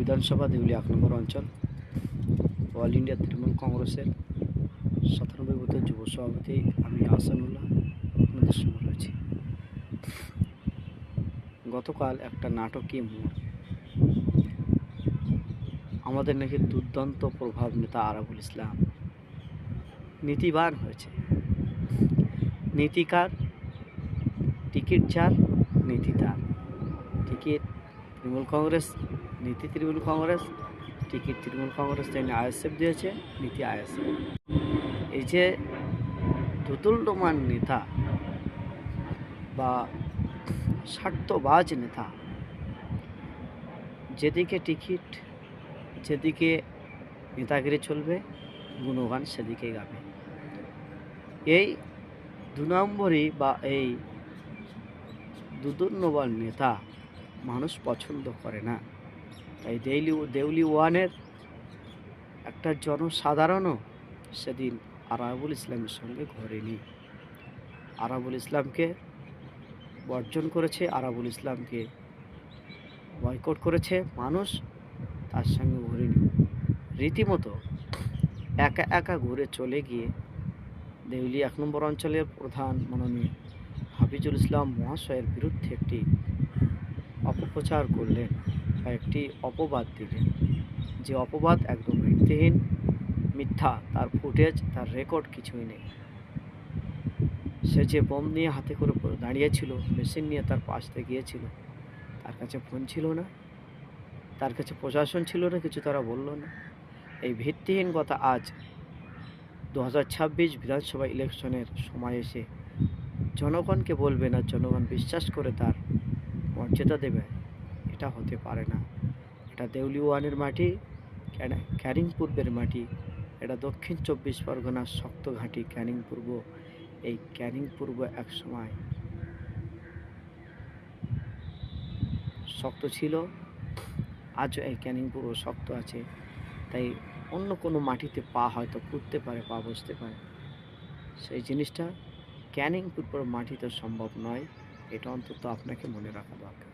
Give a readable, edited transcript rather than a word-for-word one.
বিধানসভা দেউলিয়া ১ নম্বর অঞ্চল অল ইন্ডিয়া তৃণমূল কংগ্রেসের ৯৭ বুথের যুব সভাপতি আমি আহসানুল্লাহ আপনাদের সঙ্গে রয়েছি। গতকাল একটা নাটকীয় মোড়, আমাদের নাকি দুর্দান্ত প্রভাব নেতা আরাবুল ইসলাম নীতিবান হয়েছে। নীতিকার, টিকিট যার, নীতি তার। টিকিট তৃণমূল কংগ্রেস, নীতি তৃণমূল কংগ্রেস, টিকিট তৃণমূল কংগ্রেস তাই আইএসএফ দিয়েছে, নীতি আইএসএফ। এই যে দুদুল্যমান নেতা বা স্বার্থবাজ নেতা, যেদিকে টিকিট, যেদিকে নেতাগিরি চলবে, গুণগান সেদিকেই গাবে। এই ২ নম্বরই বা এই দুদুল্যমান নেতা মানুষ পছন্দ করে না। তাই দেউলি ওয়ানের একটা জনসাধারণও সেদিন আরাবুল ইসলামের সঙ্গে ঘোরেনি। আরাবুল ইসলামকে বর্জন করেছে, আরাবুল ইসলামকে বয়কট করেছে মানুষ, তার সঙ্গে ঘোরেনি। রীতিমতো একা একা ঘুরে চলে গিয়ে দেউলিয়া ১ নম্বর অঞ্চলের প্রধান মাননীয় হাফিজুল ইসলাম মহাশয়ের বিরুদ্ধে একটি অপপ্রচার করলেন বা একটি অপবাদ দিলেন, যে অপবাদ একদম ভিত্তিহীন, মিথ্যা। তার ফুটেজ, তার রেকর্ড কিছুই নেই। সে যে বোম নিয়ে হাতে করে দাঁড়িয়েছিল, মেশিন নিয়ে তার পাশ দিয়ে গিয়েছিল, তার কাছে ফোন ছিল না, তার কাছে প্রশাসন ছিল না, কিছু তারা বলল না। এই ভিত্তিহীন কথা আজ ২০২৬ বিধানসভা ইলেকশনের সময় এসে জনগণকে বলবে না, জনগণ বিশ্বাস করে তার মর্যাদা দেবে, এটা হতে পারে না। এটা দেউলি ওয়ানের মাটি, ক্যানিং পূর্বের মাটি, এটা দক্ষিণ ২৪ পরগনার শক্ত ঘাঁটি ক্যানিং পূর্ব। এই ক্যানিং পূর্ব এক সময় শক্ত ছিল, আজও এই ক্যানিং পূর্ব শক্ত আছে। তাই অন্য কোনো মাটিতে পা হয়তো ফুটতে পারে, পা বসতে পারে, সেই জিনিসটা ক্যানিং পূর্বের মাটিতে সম্ভব নয়। এটা অন্তত আপনাকে মনে রাখা দরকার।